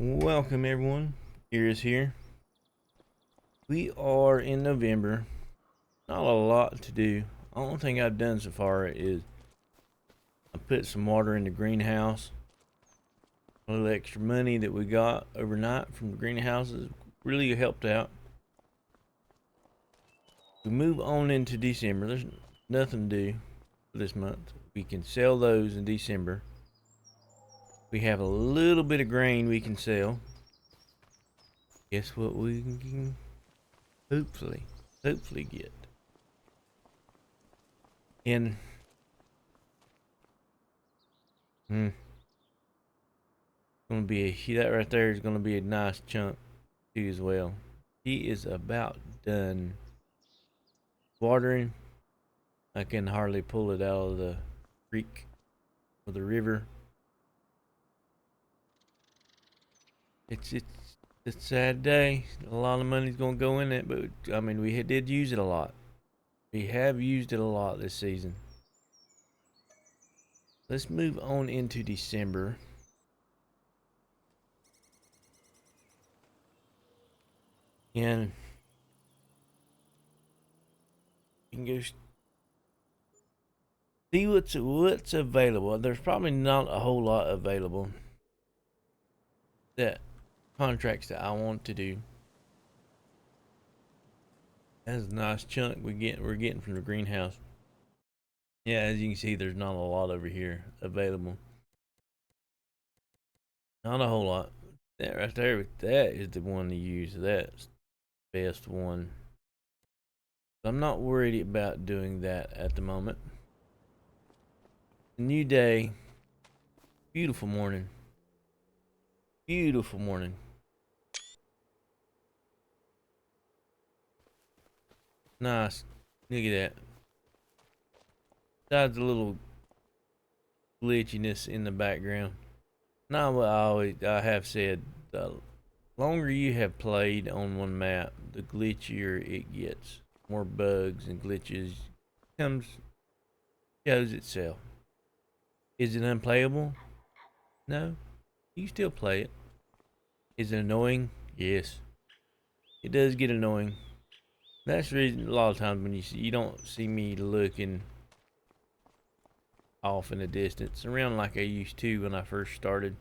Welcome everyone. Here is here. We are in November. Not a lot to do. The only thing I've done so far is I put some water in the greenhouse. A little extra money that we got overnight from the greenhouses really helped out. We move on into December. There's nothing to do for this month. We can sell those in December. We have a little bit of grain we can sell. Guess what we can hopefully get. And gonna be that right there is gonna be a nice chunk too as well. He is about done watering. I can hardly pull it out of the creek or the river. It's a sad day. A lot of money's gonna go in it, but I mean we did use it a lot. We have used it a lot this season. Let's move on into December. And you can go see what's available. There's probably not a whole lot available that contracts that I want to do. That's a nice chunk we're getting from the greenhouse. Yeah, as you can see, there's not a lot over here available. Not a whole lot. That right there, that is the one to use. That's the best one. I'm not worried about doing that at the moment. New day. Beautiful morning. Beautiful morning. Nice. Look at that. Besides the little glitchiness in the background. Not what I have said. The longer you have played on one map, the glitchier it gets. More bugs and glitches shows itself. Is it unplayable? No. You still play it. Is it annoying? Yes. It does get annoying. That's the reason a lot of times when you don't see me looking off in the distance around like I used to when I first started.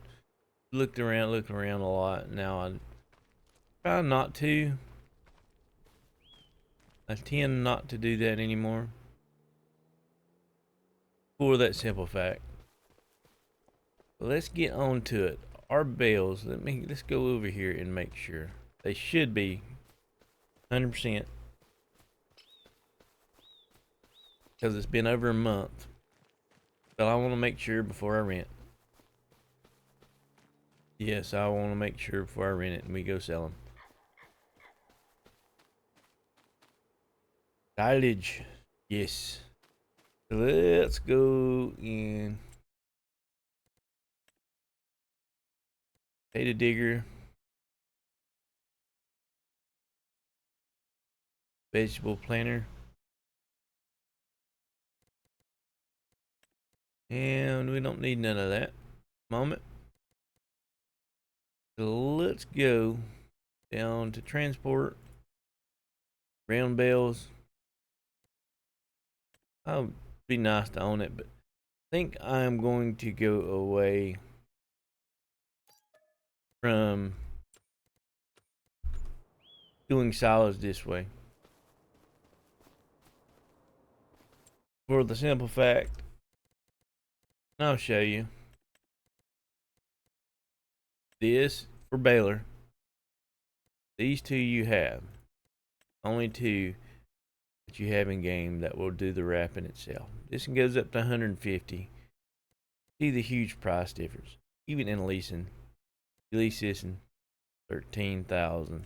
Looking around a lot. Now I try not to. I tend not to do that anymore. For that simple fact. Let's get on to it. Our bales, let's go over here and make sure. They should be 100%. Because it's been over a month. But I want to make sure before I rent. Yes, I want to make sure before I rent it and we go sell them. Silage. Yes. Let's go in. Potato digger. Vegetable planter. And we don't need none of that. Moment. So let's go down to transport. Round bales. Oh, it'd be nice to own it, but I think I'm going to go away from doing silos this way. For the simple fact, I'll show you. This for baler. These two you have. Only two that you have in game that will do the wrapping itself. This one goes up to 150. See the huge price difference. Even in leasing. You lease this in 13,000.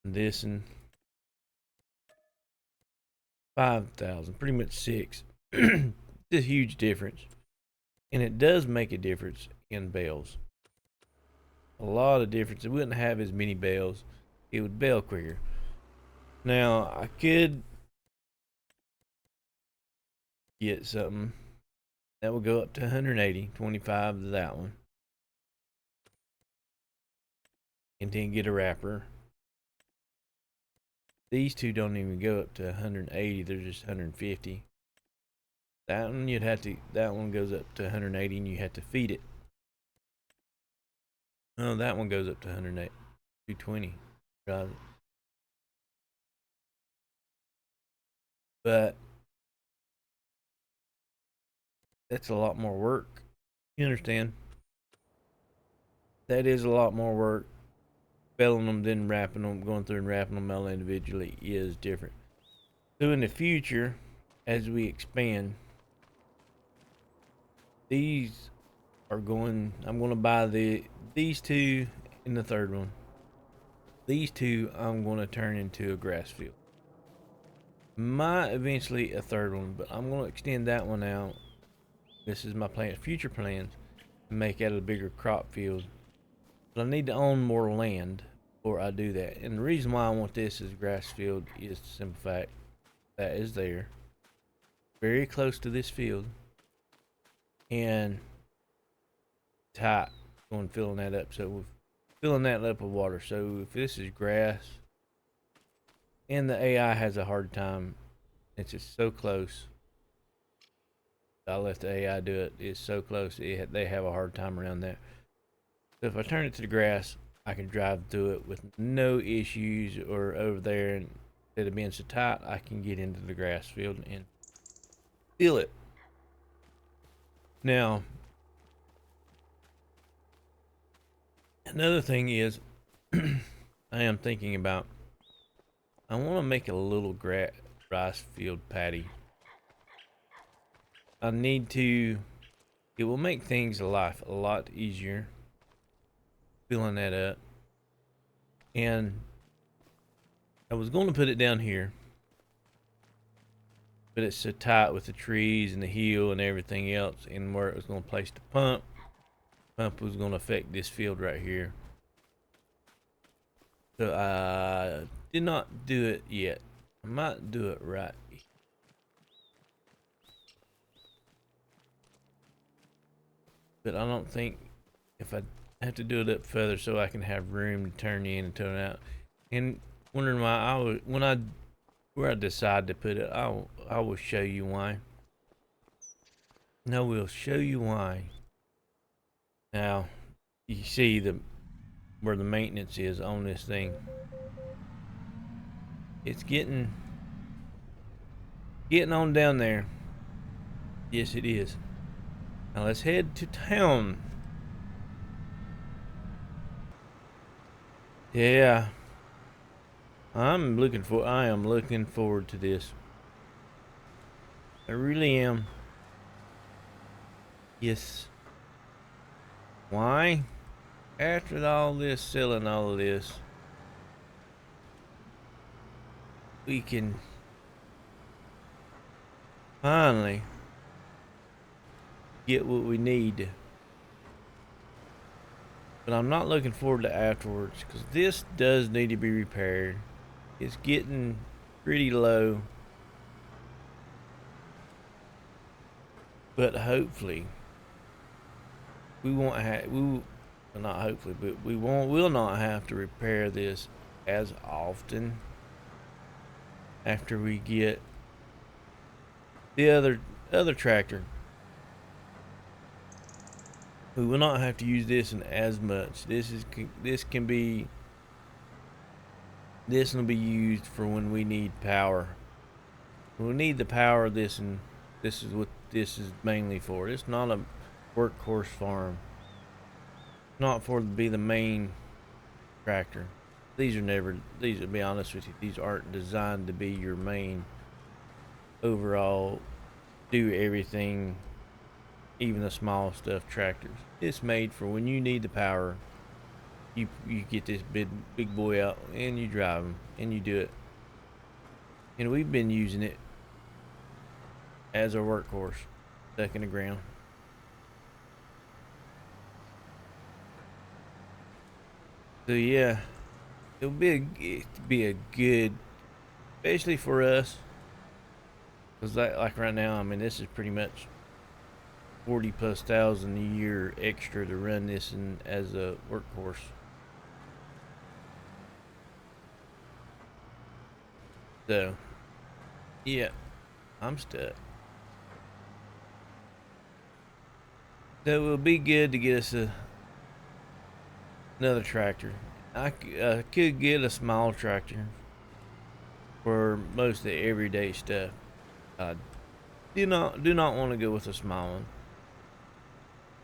This one 5,000. Pretty much 6. It's a huge difference. And it does make a difference in bales. A lot of difference. It wouldn't have as many bales. It would bale quicker. Now, I could get something that will go up to 180. 25 to that one. and then get a wrapper. These two don't even go up to 180, they're just 150. That one that one goes up to 180 and you have to feed it. Oh, that one goes up to 108, 220. But that's a lot more work. You understand? That is a lot more work. Belling them, then wrapping them, going through and wrapping them all individually is different. So in the future, as we expand, these are going. I'm going to buy these two and the third one. These two I'm going to turn into a grass field. Might eventually a third one, but I'm going to extend that one out. This is my plan, future plans, to make that a bigger crop field. But I need to own more land before I do that. And the reason why I want this as grass field is the simple fact that is there, very close to this field, and tight, going filling that up. So we're filling that up with water. So if this is grass, and the AI has a hard time, it's just so close. I let the AI do it. It's so close. They have a hard time around that. So if I turn it to the grass, I can drive through it with no issues, or over there, and instead of being so tight, I can get into the grass field and fill it. Now, another thing is, I am thinking about, I want to make a little rice field patty. I need to, it will make things a lot easier filling that up. And I was going to put it down here, but it's so tight with the trees and the hill and everything else, and where it was going to place the pump was going to affect this field right here. So I did not do it yet. I might do it right. But I don't think, if I have to do it up further so I can have room to turn in and turn out. And wondering why where I decide to put it, I will show you why. No, we'll show you why. Now, you see where the maintenance is on this thing. It's getting on down there. Yes, it is. Now let's head to town. Yeah. I am looking forward to this. I really am. Yes. Why? After all this, selling all of this, we can finally get what we need. But I'm not looking forward to afterwards, because this does need to be repaired. It's getting pretty low. But hopefully, we won't have, not hopefully, but will not have to repair this as often after we get the other tractor. We will not have to use this in as much. This will be used for when we need power. When we need the power, this is what this is mainly for. It's not a workhorse farm. Not for to be the main tractor. These, to be honest with you, these aren't designed to be your main overall do everything, even the small stuff tractors. It's made for when you need the power. You get this big boy out and you drive them and you do it. And we've been using it as a workhorse, stuck in the ground. So yeah, it'll be a good, especially for us, because like right now, I mean, this is pretty much 40,000+ a year extra to run this as a workhorse. So, yeah, I'm stuck. So it would be good to get us another tractor. I could get a small tractor for most of the everyday stuff. I do not want to go with a small one.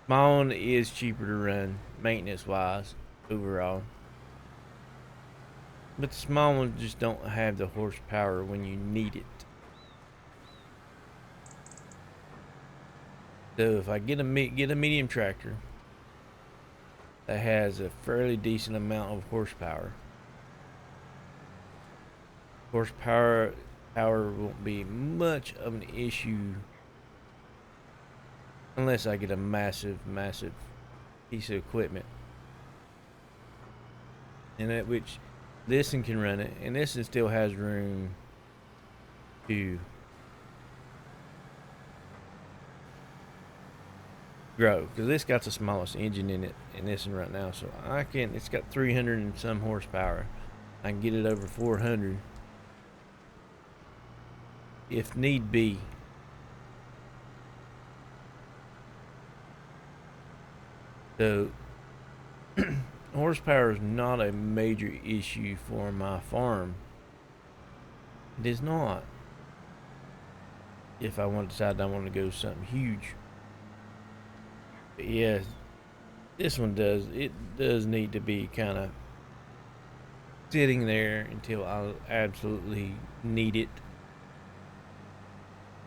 Small one is cheaper to run maintenance wise overall. But the small ones just don't have the horsepower when you need it. So if I get a medium tractor that has a fairly decent amount of horsepower, power won't be much of an issue unless I get a massive piece of equipment. And at which this one can run it, and this one still has room to grow because this got the smallest engine in it in this one right now. So it's got 300 and some horsepower. I can get it over 400 if need be. So horsepower is not a major issue for my farm. It is not. If I want to decide I want to go something huge. But yeah, this one does need to be kind of sitting there until I absolutely need it.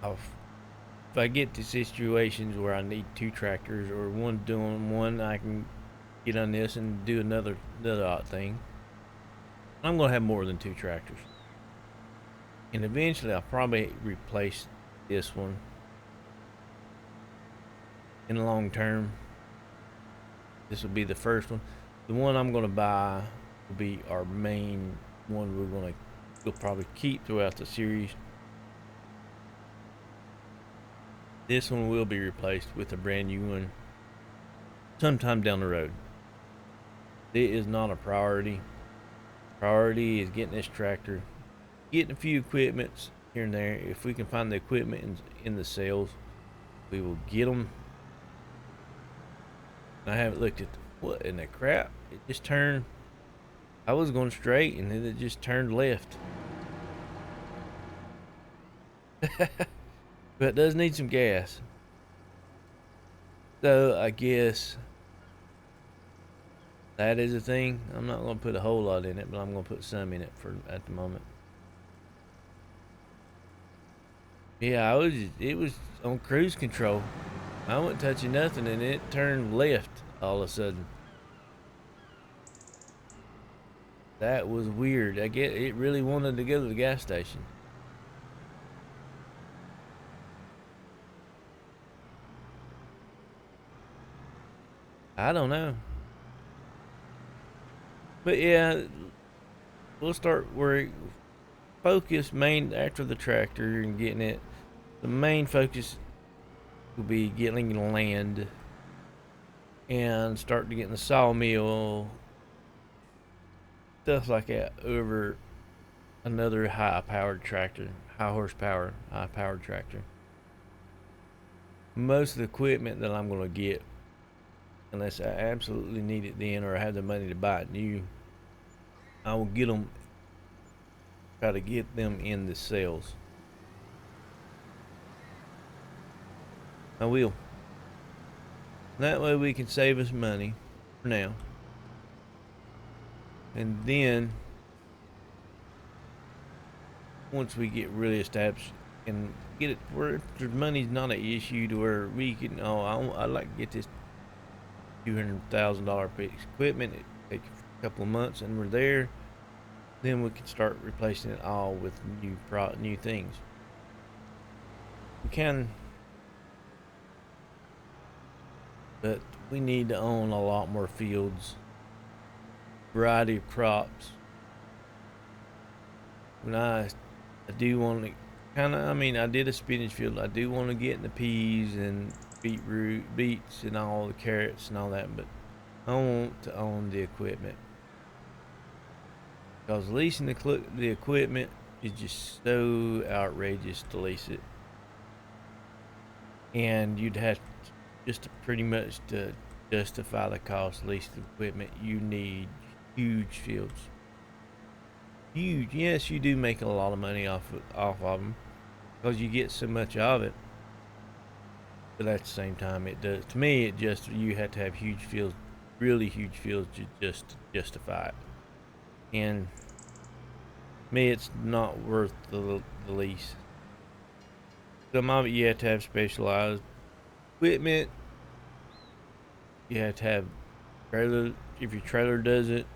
If I get to situations where I need two tractors or one doing one, I can get on this and do another odd thing. I'm gonna have more than two tractors, and eventually I'll probably replace this one in the long term. This will be the first one. The one I'm gonna buy will be our main one. We'll probably keep throughout the series. This one will be replaced with a brand new one sometime down the road. It is not a priority. Priority is getting this tractor, getting a few equipments here and there. If we can find the equipment in the sales, we will get them. I haven't looked at what in the crap. It just turned. I was going straight and then it just turned left. But it does need some gas. So I guess that is a thing. I'm not going to put a whole lot in it, but I'm going to put some in it for at the moment. Yeah, it was on cruise control. I wasn't touching nothing and it turned left all of a sudden. That was weird. I get it really wanted to go to the gas station. I don't know. But yeah, we'll start working. Focus main after the tractor and getting it. The main focus will be getting land and start to get in the sawmill, stuff like that, over another high-powered tractor, high-powered tractor. Most of the equipment that I'm going to get, unless I absolutely need it then or I have the money to buy it new, I will get them, try to get them in the sales. I will. That way we can save us money for now. And then once we get really established and get it where money's not an issue to where we can, I'd like to get this $200,000 piece of equipment. It takes a couple of months and we're there. Then we can start replacing it all with new things. We can, but we need to own a lot more fields, variety of crops. When I do want to I did a spinach field. I do want to get in the peas and beets and all the carrots and all that, but I want to own the equipment because leasing the equipment is just so outrageous to lease it. And you'd have just to pretty much to justify the cost of leasing equipment, you need huge fields. Huge. Yes, you do make a lot of money off of them because you get so much of it. But at the same time, it does. To me, it just you have to have huge fields, really huge fields, to just justify it. And to me, it's not worth the lease. Some of it you have to have specialized equipment. You have to have trailer. If your trailer doesn't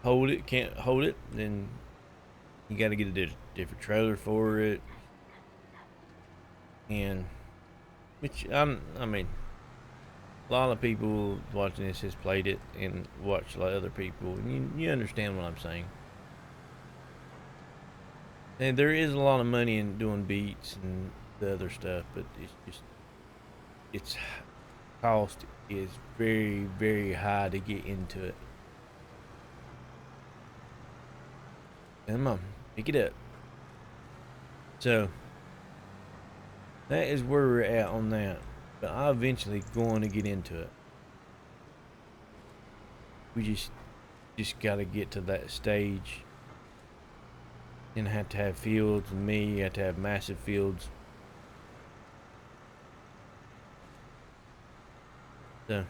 hold it, can't hold it, then you got to get a different trailer for it. And which I mean, a lot of people watching this has played it and watched a lot of other people, and you understand what I'm saying. And there is a lot of money in doing beats and the other stuff, but its cost is very, very high to get into it. Come on, pick it up. So that is where we're at on that. But I'm eventually going to get into it. We just got to get to that stage. And have to have fields, and me have to have massive fields. So,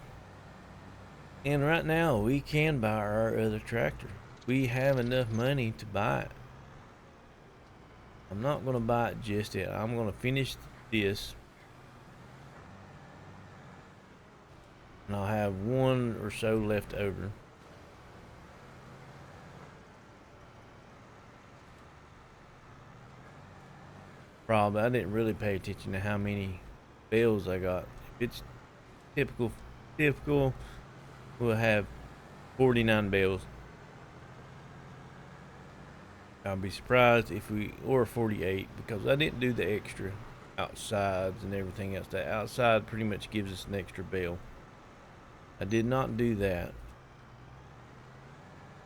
and right now we can buy our other tractor. We have enough money to buy it. I'm not going to buy it just yet. I'm going to finish this. And I'll have one or so left over. Probably, I didn't really pay attention to how many bales I got. If it's typical, we'll have 49 bales. I'll be surprised if or 48, because I didn't do the extra outsides and everything else. That outside pretty much gives us an extra bale. I did not do that.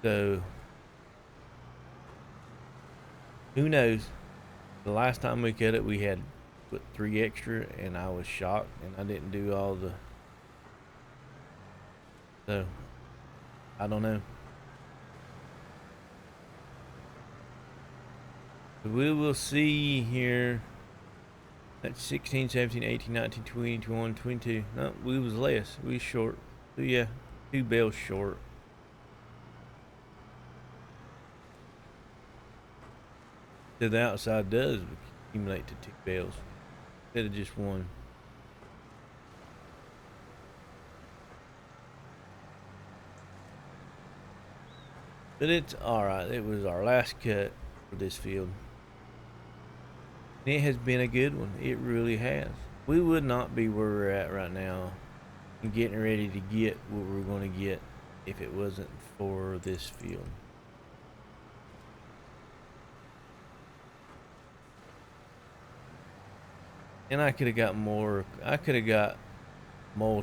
So, who knows? The last time we cut it, we had put 3 extra, and I was shocked, and I didn't do all the. So, I don't know. We will see here. That's 16, 17, 18, 19, 20, 21, 22. No, we was less. We was short. So yeah, 2 bales short. So the outside does accumulate to 2 bales instead of just 1. But it's alright. It was our last cut for this field. And it has been a good one. It really has. We would not be where we're at right now and getting ready to get what we're going to get if it wasn't for this field. And I could have got more. I could have got more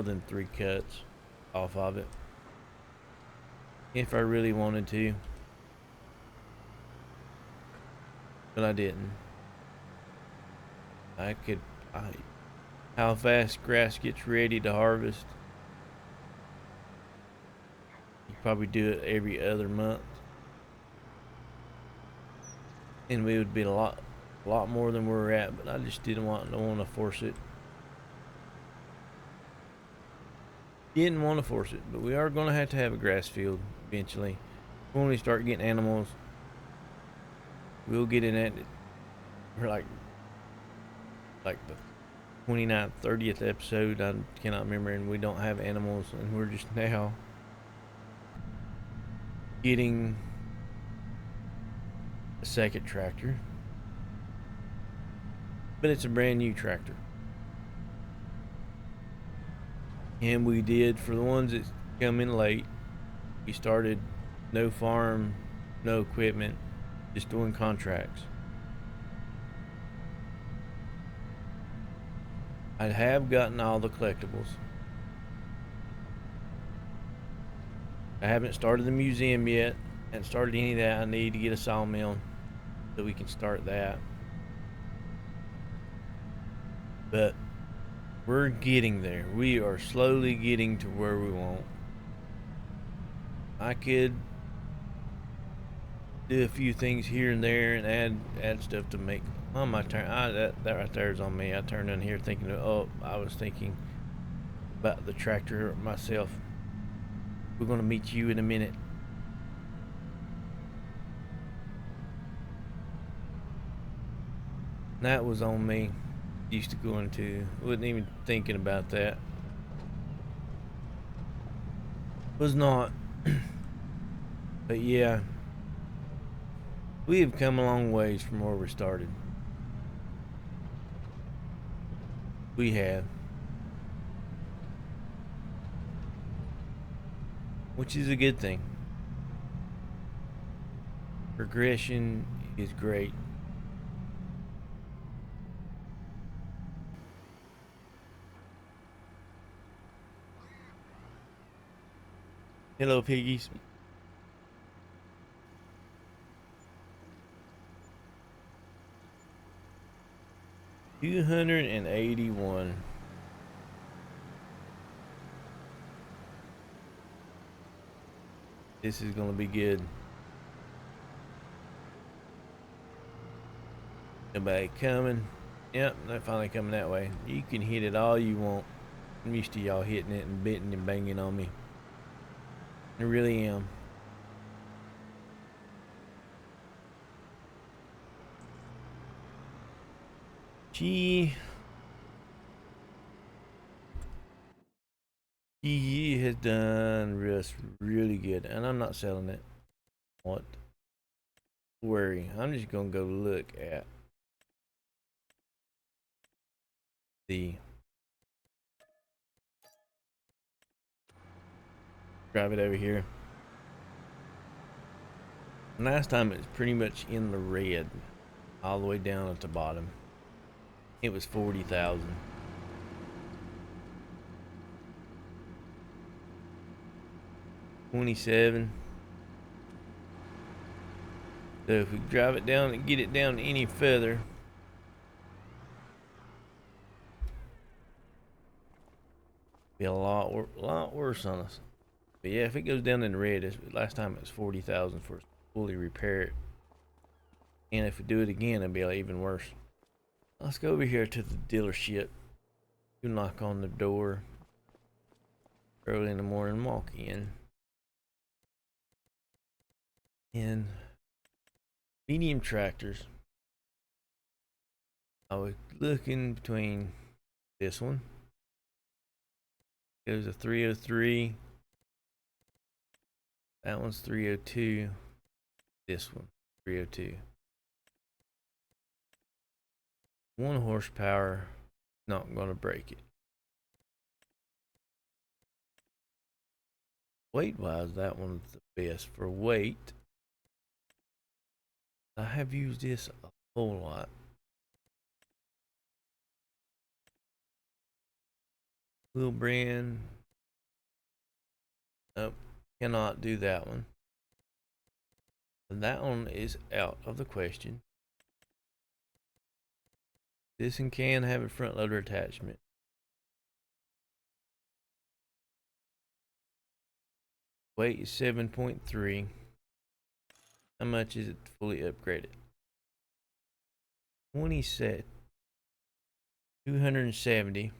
than 3 cuts off of it if I really wanted to. But I didn't. How fast grass gets ready to harvest. You probably do it every other month. And we would be a lot more than where we're at, but I just don't want to force it. Didn't want to force it, but we are going to have a grass field eventually. When we start getting animals, we'll get in it. We're like the 29th, 30th episode. I cannot remember, and we don't have animals, and we're just now getting a second tractor. But it's a brand new tractor. And we did, for the ones that come in late, we started no farm, no equipment, just doing contracts. I have gotten all the collectibles. I haven't started the museum yet. Haven't started any of that. I need to get a sawmill so we can start that. But we're getting there. We are slowly getting to where we want. I could do a few things here and there and add stuff to make on my turn. That right there is on me. I turned in here thinking, oh, I was thinking about the tractor myself. We're gonna meet you in a minute. That was on me. Used to going to, wasn't even thinking about that. Was not. But yeah, we have come a long ways from where we started. We have. Which is a good thing. Progression is great. Hello, piggies. $281. This is gonna be good. Nobody coming. Yep, they're finally coming that way. You can hit it all you want. I'm used to y'all hitting it and bitting and banging on me. I really am. She has done really good, and I'm not selling it. What? Worry. I'm just gonna go look at the drive it over here. Last time it was pretty much in the red, all the way down at the bottom. It was 40,000. $27. So if we drive it down and get it down any further, be a lot worse on us. But yeah, if it goes down in the red, last time it was 40,000 for fully repair it. And if we do it again, it'll be even worse. Let's go over here to the dealership. You knock on the door early in the morning, walk in. And medium tractors. I was looking between this one. There's a 303. That one's 302. This one, 302. 1 horsepower, not gonna break it. Weight wise, that one's the best for weight. I have used this a whole lot. Wheel brand. Nope, cannot do that one. And that one is out of the question. This one can have a front loader attachment. Weight is 7.3. How much is it fully upgraded? 20 set. 270.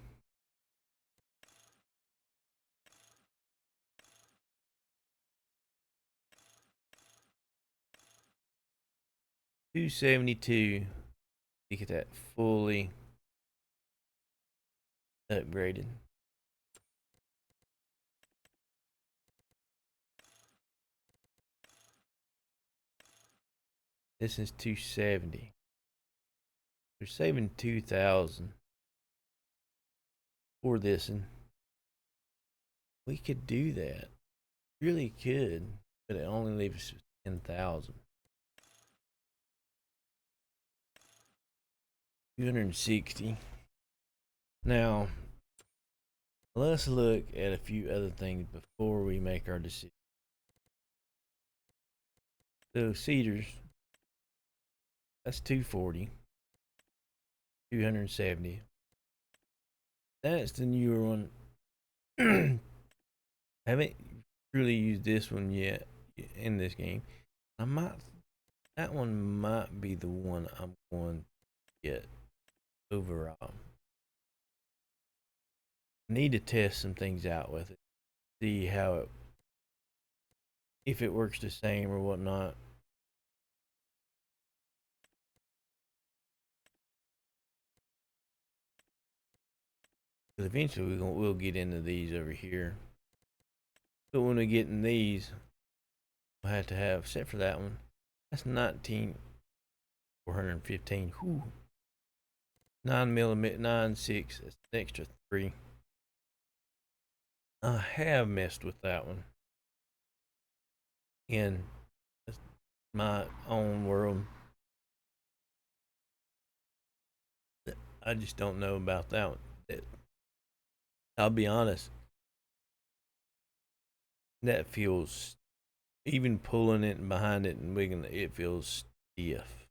$272 to get that fully upgraded. This is 270. They're saving 2,000 for this, and we could do that. Really could, but it only leaves 10,000. 260. Now, let's look at a few other things before we make our decision. So cedars, that's 240, 270. That's the newer one. Haven't really used this one yet in this game. I might, that one might be the one I'm going to get overall. Need to test some things out with it, see how it, if it works the same or whatnot. Because eventually we'll get into these over here. But when we get in these, we'll have to have, except for that one, that's 19,415. Whew. 9mm, 9.6. That's an extra 3. I have messed with that one in my own world. I just don't know about that one. I'll be honest, that feels, even pulling it and behind it and wiggling it, it feels stiff.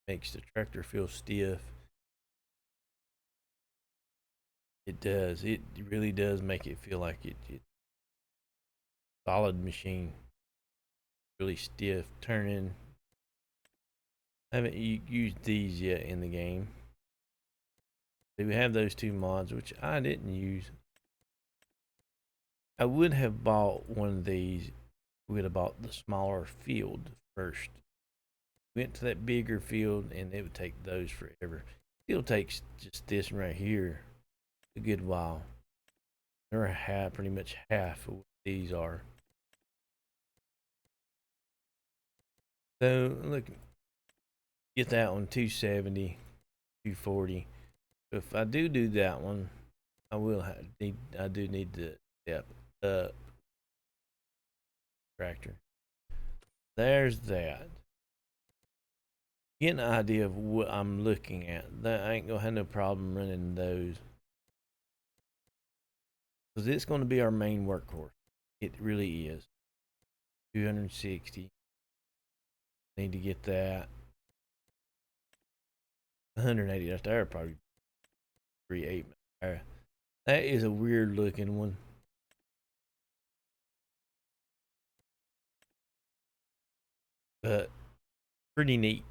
Makes the tractor feel stiff. It does. It really does make it feel like it solid machine. Really stiff turning. I haven't used these yet in the game. So we have those two mods, which I didn't use. I would have bought one of these. We would have bought the smaller field first. Went to that bigger field, and it would take those forever. Still takes just this one right here a good while. They're half, pretty much half of what these are. So look, get that one 270, 240. If I do that one, I will have I do need to step up tractor. There's that. Get an idea of what I'm looking at. That I ain't gonna have no problem running those, because it's gonna be our main workhorse. It really is. 260. Need to get that. 180 right there, probably 3.8. That is a weird looking one. But pretty neat.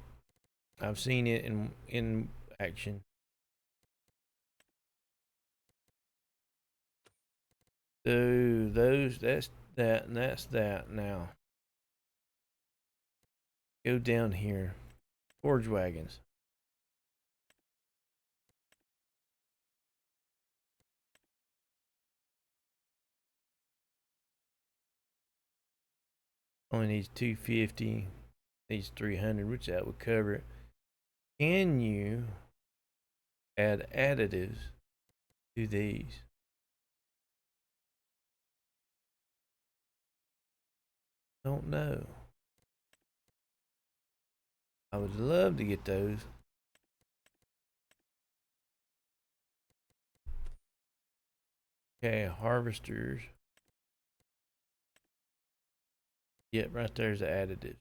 I've seen it in action. So those, that's that, and that's that. Now go down here. Forge wagons. Only needs 250. Needs 300, which that would cover it. Can you add additives to these? Don't know. I would love to get those. Okay, harvesters. Yep, right there's the additive.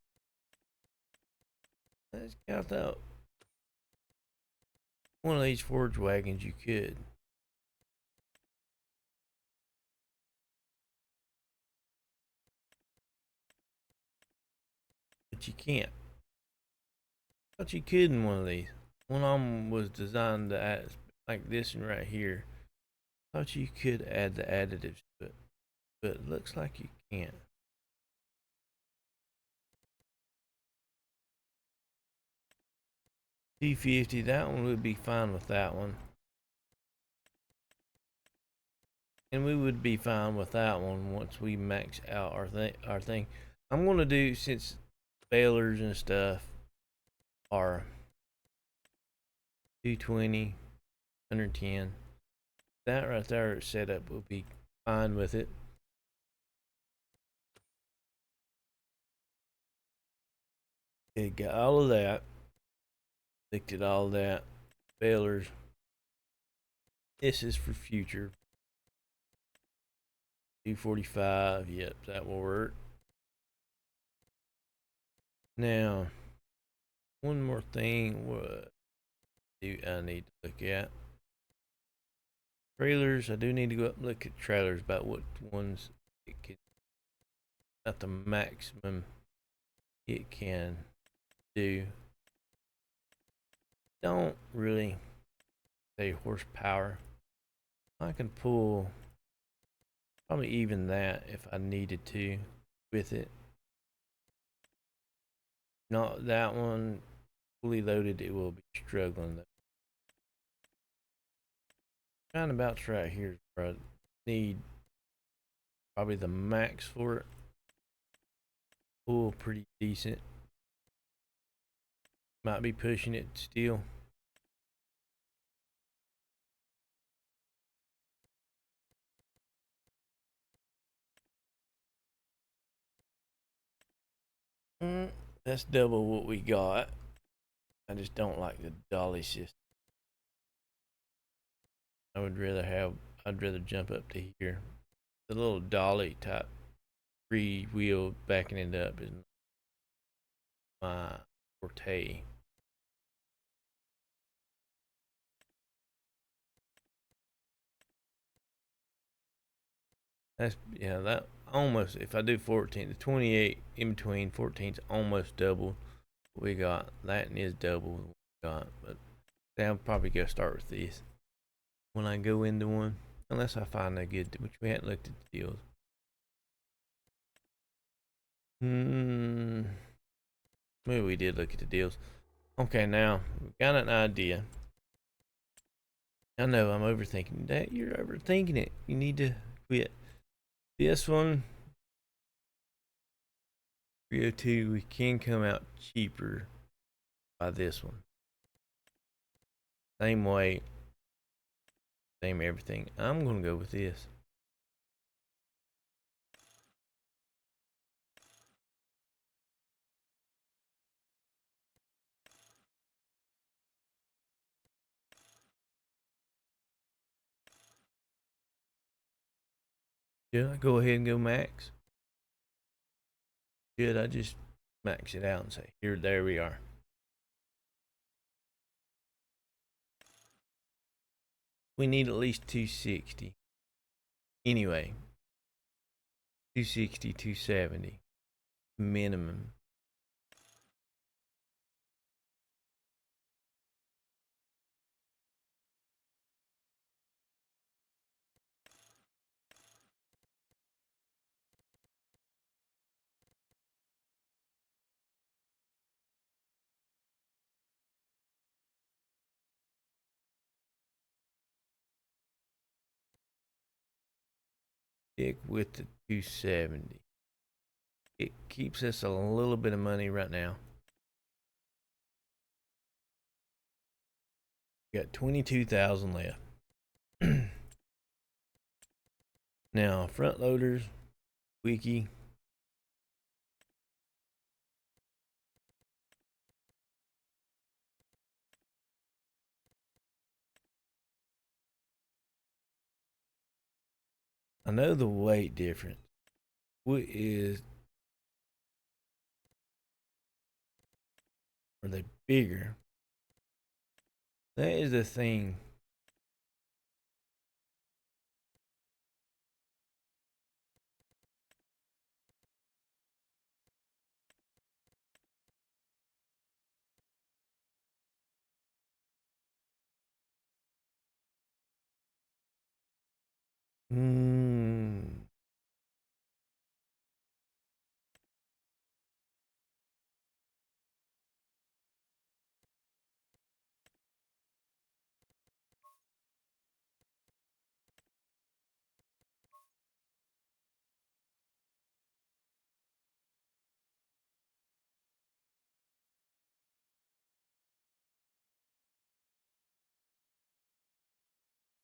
Let's count out one of these forge wagons. You could. But you can't. But you could in one of these. One of them was designed to add, like this one right here. Thought you could add the additives to it, but it looks like you can't. T50, that one would be fine with that one. And we would be fine with that one once we max out our thing. I'm gonna do, since balers and stuff are 220, 110. That right there setup will be fine with it. It got all of that. Looked at all that. Balers. This is for future. 245. Yep, that will work. Now, one more thing. What do I need to look at? Trailers. I do need to go up and look at trailers about what ones it can, not the maximum it can do. Don't really say horsepower. I can pull probably even that if I needed to with it. Not that one fully loaded, it will be struggling though. Roundabouts right here is where I need probably the max for it. Pull pretty decent. Might be pushing it still. That's double what we got. I just don't like the dolly system. I'd rather jump up to here. The little dolly type free wheel backing it up is my forte. That's, yeah, that almost, if I do 14, the 28 in between 14 is almost double what we got. That is double what we got, but I'll probably go start with this when I go into one, unless I find a good, which we hadn't looked at the deals. Maybe we did look at the deals. Okay, now we've got an idea. I know I'm overthinking that. You're overthinking it. You need to quit. This one, 302, we can come out cheaper by this one. Same weight, same everything. I'm gonna go with this. Should I go ahead and go max? Should I just max it out and say, here, there we are. We need at least 260. Anyway, 260, 270 minimum. Stick with the 270. It keeps us a little bit of money right now. We got 22,000 left. Now, front loaders, wiki. I know the weight difference. What is, are they bigger? That is the thing.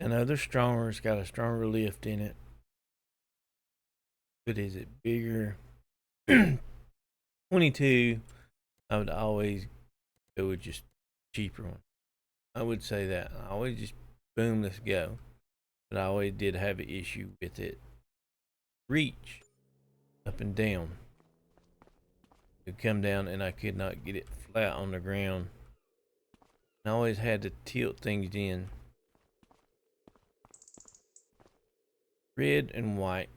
Another stronger, it's got a stronger lift in it. But is it bigger? 22, I would always go with just cheaper one. I would say that. I always just, boom, let's go. But I always did have an issue with it. Reach up and down. It come down and I could not get it flat on the ground. I always had to tilt things in. Red and white.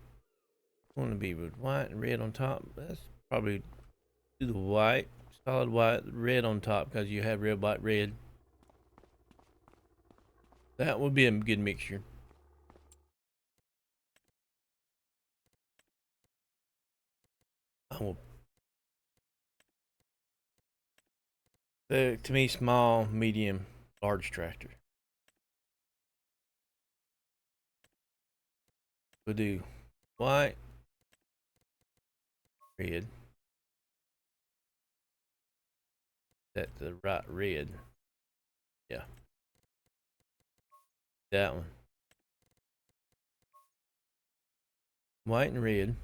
I want to be with white and red on top. That's probably do the white, solid white, red on top because you have red, white, red. That would be a good mixture. I will. To me, small, medium, large tractor. We'll do white, red. That's the right red. Yeah. That one. White and red.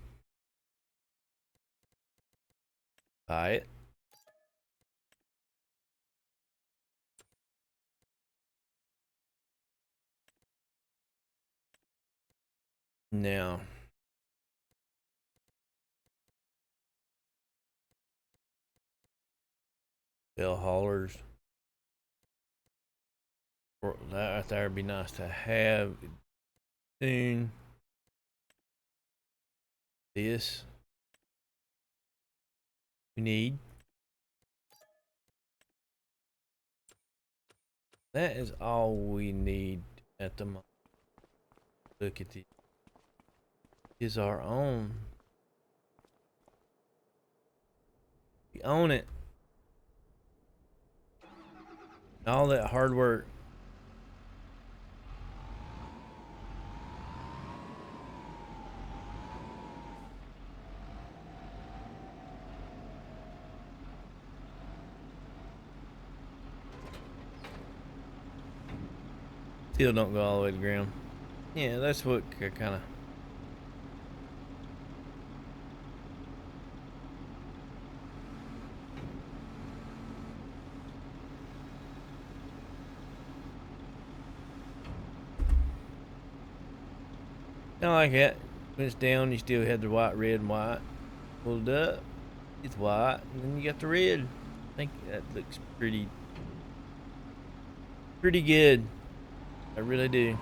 Buy it. Now. Bell haulers. That right there would be nice to have soon. This we need. That is all we need at the moment. Look at this. Is our own. We own it. All that hard work. Still don't go all the way to the ground. Yeah, that's what kind of. Kind of like that. When it's down, you still have the white, red, and white. Pulled up, it's white, and then you got the red. I think that looks pretty good. I really do.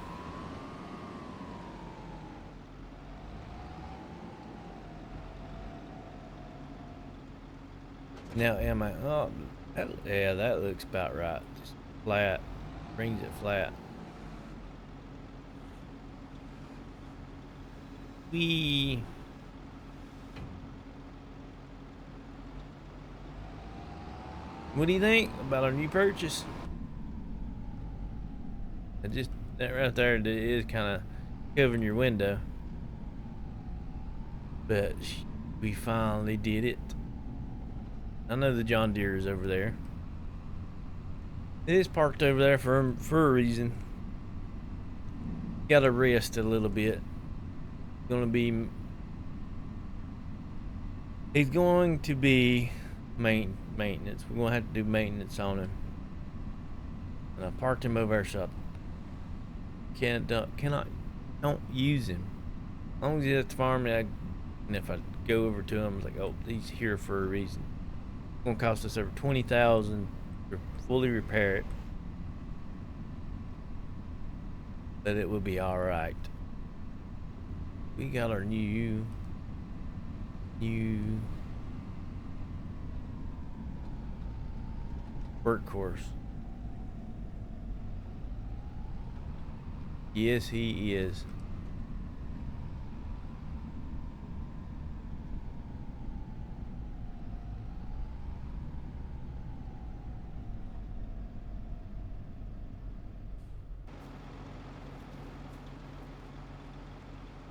Now, am I? Oh, yeah, that looks about right. Just flat, brings it flat. Wee. What do you think about our new purchase? That right there is kind of covering your window, but we finally did it. I know the John Deere is over there. It is parked over there for a reason. Got to rest a little bit. He's going to be maintenance. We're gonna have to do maintenance on him. And I parked him over there, so I don't use him. As long as he's at the farm, and if I go over to him, it's like, oh, he's here for a reason. It's gonna cost us over $20,000 to fully repair it, but it will be all right. We got our new workhorse. Yes, he is.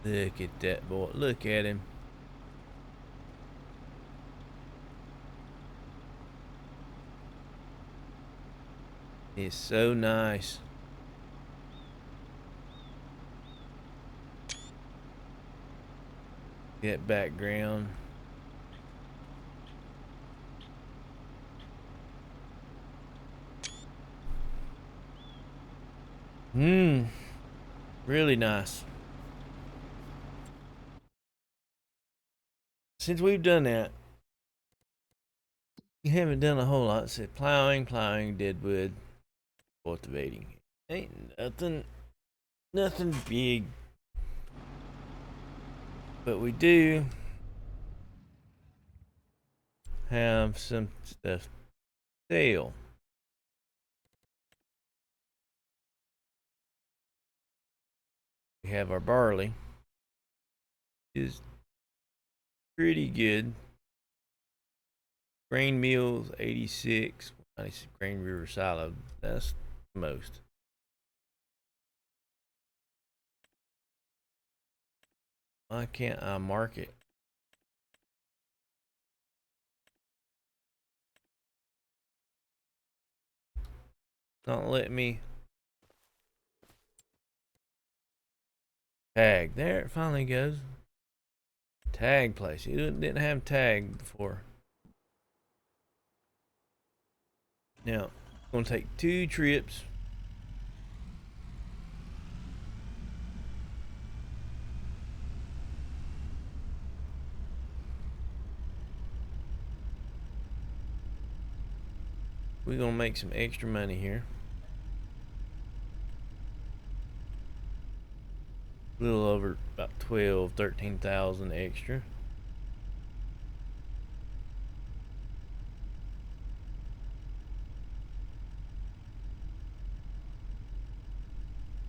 Look at that boy. Look at him. It's so nice. That background. Really nice. Since we've done that, You haven't done a whole lot. It said plowing, deadwood, cultivating. Ain't nothing big. But we do have some stuff to sell. We have our barley. Is pretty good. Grain meals 86. Grain river silo. That's the most. Why can't I mark it? Not let me tag. There it finally goes. Tag place. It didn't have tag before. Now, it's gonna take 2 trips. We're gonna make some extra money here. A little over about 13,000 extra.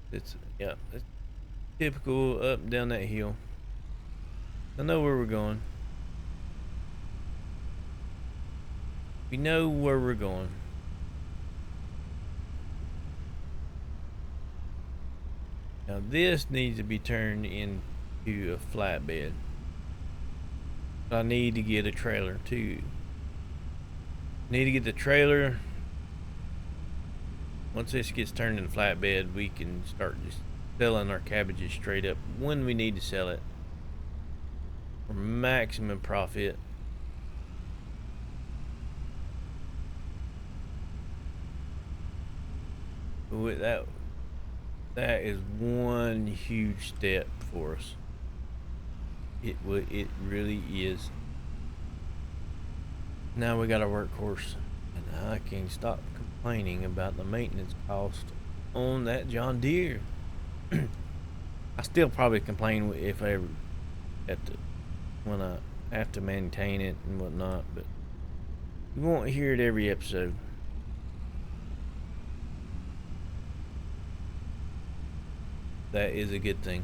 It's typical up and down that hill. I know where we're going. We know where we're going. Now this needs to be turned into a flatbed. I need to get a trailer too. Need to get the trailer. Once this gets turned into flatbed, we can start just selling our cabbages straight up when we need to sell it for maximum profit. With that is one huge step for us. It really is. Now we got our workhorse, and I can stop complaining about the maintenance cost on that John Deere. I still probably complain if I ever when I have to maintain it and whatnot, but you won't hear it every episode. That is a good thing.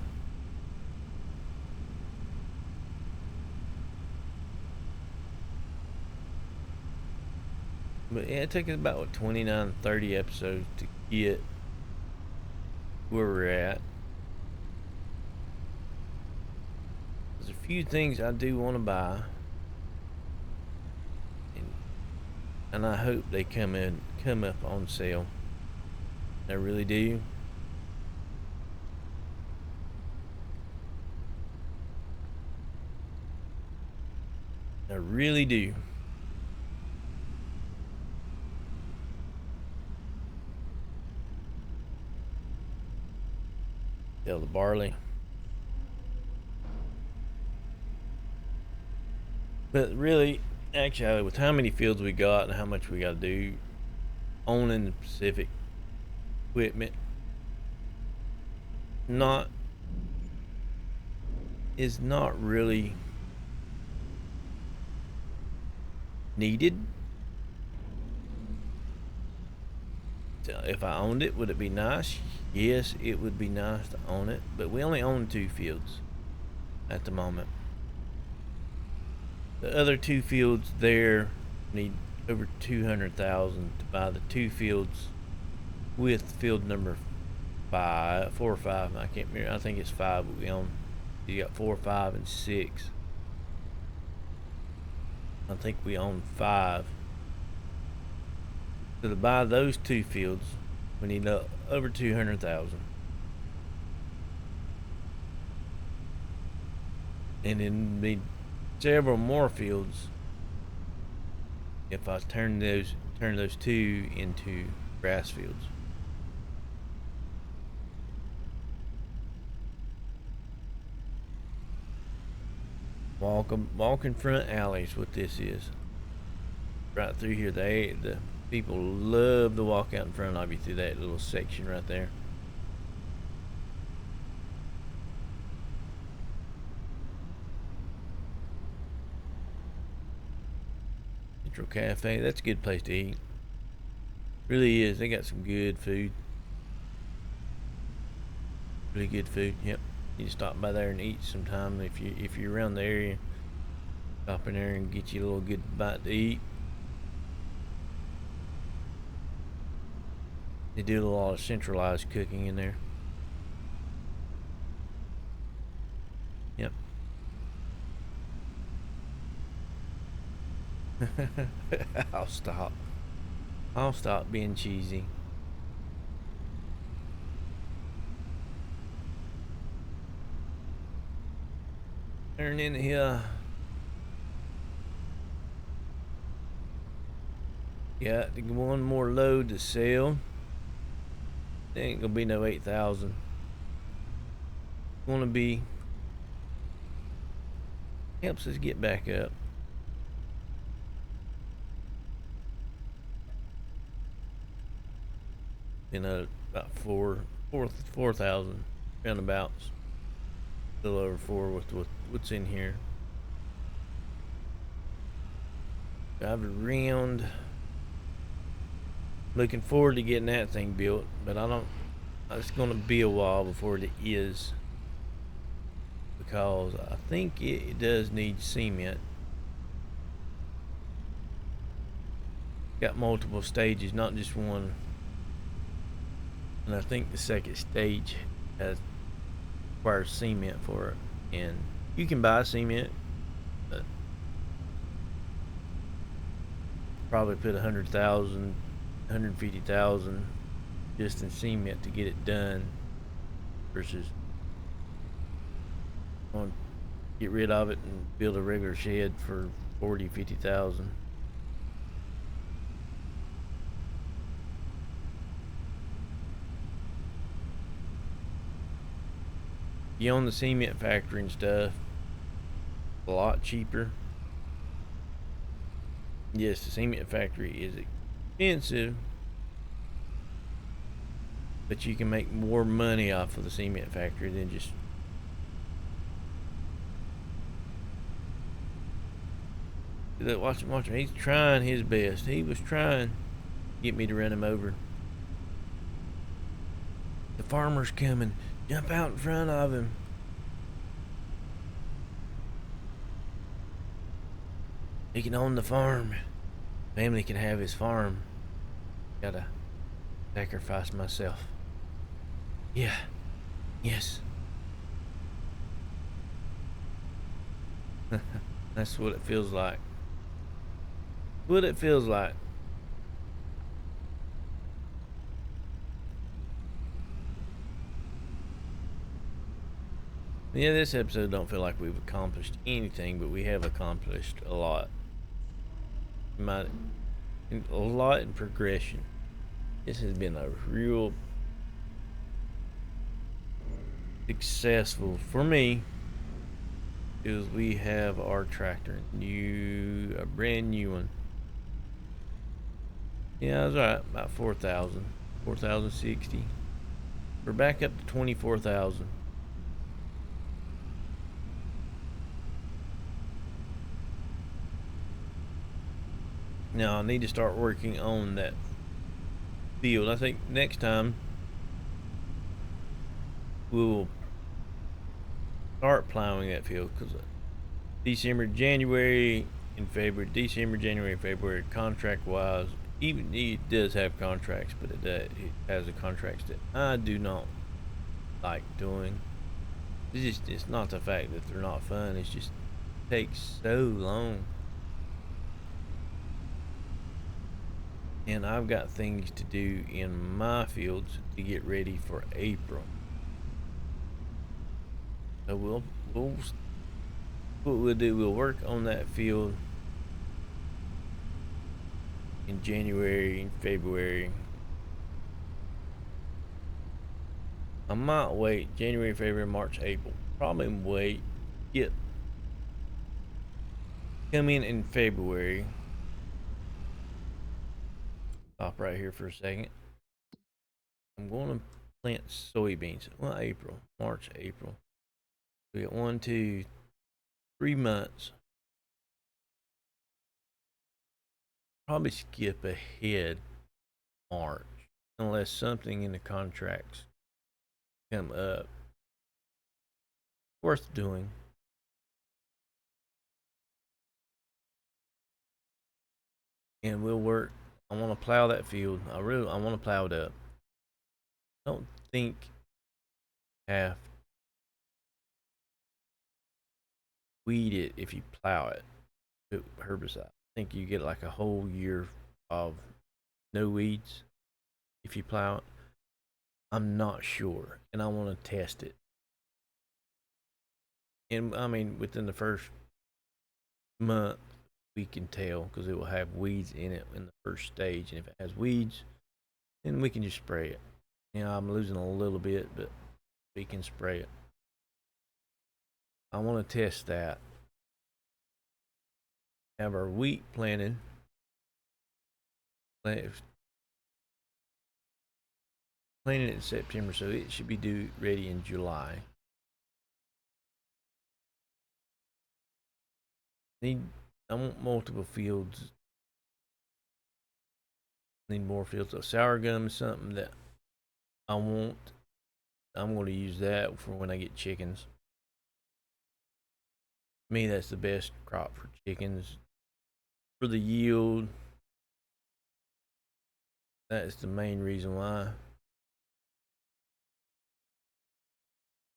But yeah, it took us about 29, 30 episodes to get where we're at. There's a few things I do want to buy, and I hope they come up on sale. I really do. I really do. Sell the barley. But really, actually, with how many fields we got and how much we got to do, owning the specific equipment is not really needed. So if I owned it, would it be nice? Yes, it would be nice to own it, but we only own 2 fields at the moment. The other 2 fields there need over 200,000 to buy the 2 fields with field number 4 or 5. I can't remember. I think it's 5 we own. You got 4, 5, and 6. I think we own 5. So to buy those 2 fields, we need over 200,000. And then be several more fields if I turn those 2 into grass fields. Walking front alleys, what this is. right through here. The people love to walk out in front of you through that little section right there. Central Cafe, that's a good place to eat. Really is. They got some good food. Really good food. Yep. You stop by there and eat sometime if you're around the area. Stop in there and get you a little good bite to eat. They do a lot of centralized cooking in there. Yep. I'll stop. I'll stop being cheesy. Turn in here. Got one more load to sell. There ain't gonna be no 8,000. Gonna be. Helps us get back up. About 4,000 roundabouts. A little over 4 with what's in here. Drive around. Looking forward to getting that thing built, but it's gonna be a while before it is, because I think it does need cement. Got multiple stages, not just one. And I think the second stage requires cement for it. And you can buy cement, but probably put 100,000, 150,000 just in cement to get it done, versus going to get rid of it and build a regular shed for 40, 50,000. You own the cement factory and stuff, a lot cheaper. Yes, the cement factory is expensive, but you can make more money off of the cement factory than just watch him. He's trying his best. He was trying to get me to run him over. The farmer's coming. Jump out in front of him. He can own the farm. Family can have his farm. Gotta sacrifice myself. Yeah. Yes. That's what it feels like. What it feels like. Yeah, this episode don't feel like we've accomplished anything, but we have accomplished a lot. A lot in progression. This has been a real successful for me, because we have our tractor, a brand new one. Yeah, that's right, about 4,000, 4,060. We're back up to 24,000. Now I need to start working on that field. I think next time we'll start plowing that field, because December, January, and February, contract wise, even it does have contracts, but it has the contracts that I do not like doing. It's not the fact that they're not fun. It's just it takes so long. And I've got things to do in my fields to get ready for April. So we'll work on that field in January and February. I might wait January, February, March, April. Probably wait, come in February. stop right here for a second. I'm going to plant soybeans. Well, April, March, April. We got 1, 2, 3 months. Probably skip ahead March unless something in the contracts come up worth doing. And we'll work. I want to plow that field. I want to plow it up. I don't think have weed it if you plow it with herbicide. I think you get like a whole year of no weeds if you plow it. I'm not sure, and I want to test it. And I mean, within the first month, we can tell because it will have weeds in it in the first stage, and if it has weeds, then we can just spray it. You know, I'm losing a little bit, but we can spray it. I want to test that. Have our wheat planted. Planted it in September, so it should be due ready in July. I want multiple fields. Need more fields. So sour gum is something that I want. I'm going to use that for when I get chickens. To me, that's the best crop for chickens. For the yield, that's the main reason why.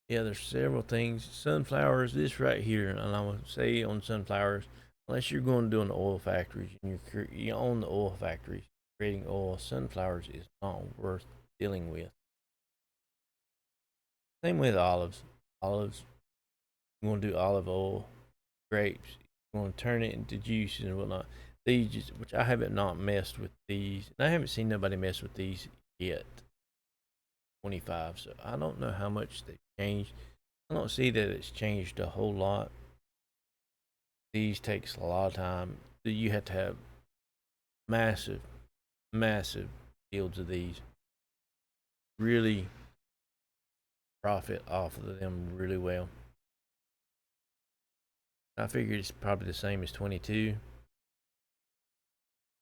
Yeah, there's several things. Sunflowers, this right here, and I would say on sunflowers, unless you're going to do an oil factory and you own the oil factories creating oil, sunflowers is not worth dealing with. Same with olives. Olives, you want to do olive oil, grapes, you want to turn it into juice and whatnot. These, just, which I haven't not messed with these, and I haven't seen nobody mess with these yet. 25, so I don't know how much they've changed. I don't see that it's changed a whole lot. These takes a lot of time. You have to have massive fields of these. Really profit off of them really well. I figured it's probably the same as 22.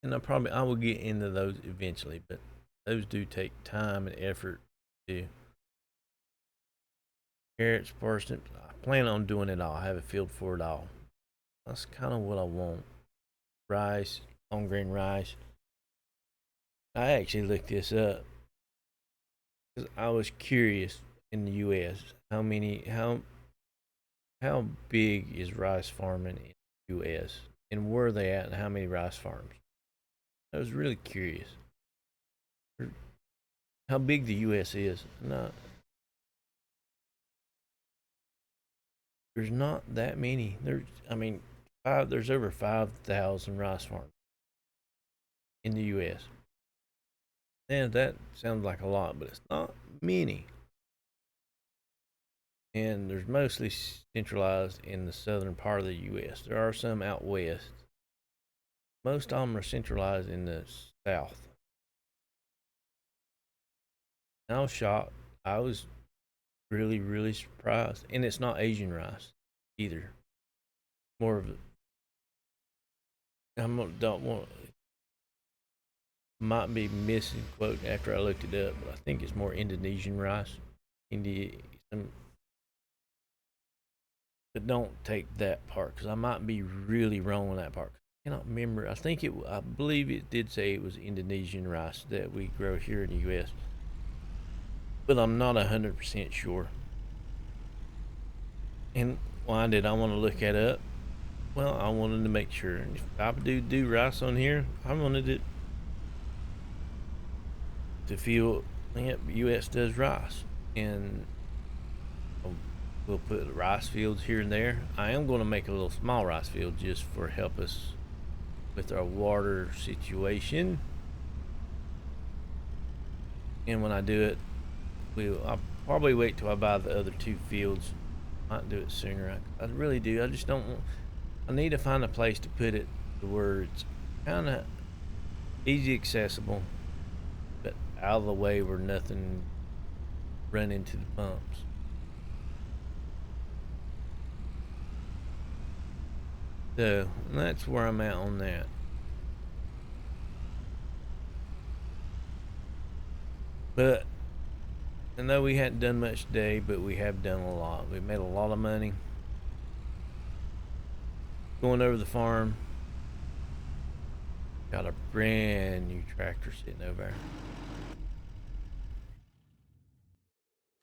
And I will get into those eventually, but those do take time and effort to do. Carrots, parsnips, I plan on doing it all. I have a field for it all. That's kind of what I want. Rice, long grain rice. I actually looked this up because I was curious in the U.S. how big is rice farming in the U.S. and where are they at and how many rice farms. I was really curious how big the U.S. is. There's not that many. There's over 5,000 rice farms in the U.S. And that sounds like a lot, but it's not many. And there's mostly centralized in the southern part of the U.S. There are some out west. Most of them are centralized in the south. And I was shocked. I was really, really surprised. And it's not Asian rice either. More of it. Might be missing quote after I looked it up, but I think it's more Indonesian rice. But don't take that part because I might be really wrong on that part. I cannot remember. I believe it did say it was Indonesian rice that we grow here in the U.S. But I'm not 100% sure. And why did I want to look that up? Well, I wanted to make sure. And if I do rice on here, I wanted it to feel, yep, U.S. does rice. And we'll put rice fields here and there. I am going to make a little small rice field just for help us with our water situation. And when I do it, I'll probably wait till I buy the other 2 fields. I might do it sooner. I really do. I just don't want. I need to find a place to put it where it's kind of easy accessible, but out of the way where nothing run into the pumps. So that's where I'm at on that. But I know we hadn't done much today, but we have done a lot. We've made a lot of money. Going over the farm. Got a brand new tractor sitting over there.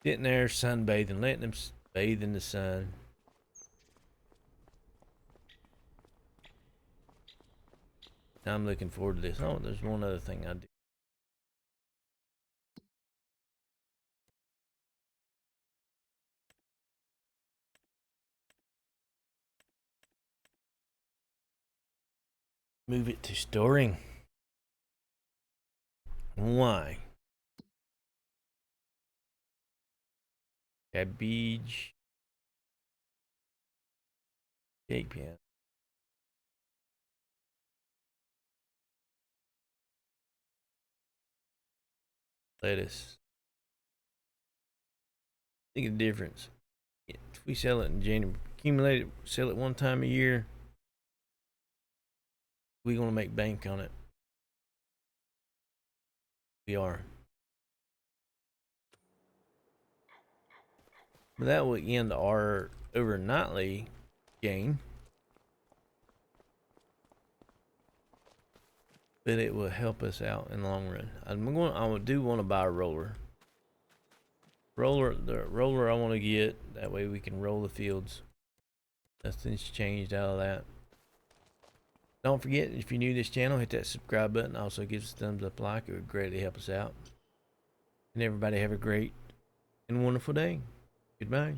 Sitting there sunbathing, letting them bathe in the sun. Now I'm looking forward to this. Oh, there's one other thing I do. Move it to storing. Why? Cabbage. Cake pan. Lettuce. Think of the difference. If we sell it in January, accumulate it, sell it one time a year, we're going to make bank on it. We are. But that will end our overnightly gain. But it will help us out in the long run. I do want to buy a roller. The roller I want to get, that way we can roll the fields. Nothing's changed out of that. Don't forget, if you're new to this channel, hit that subscribe button. Also give us a thumbs up, like. It would greatly help us out. And everybody have a great and wonderful day. Goodbye.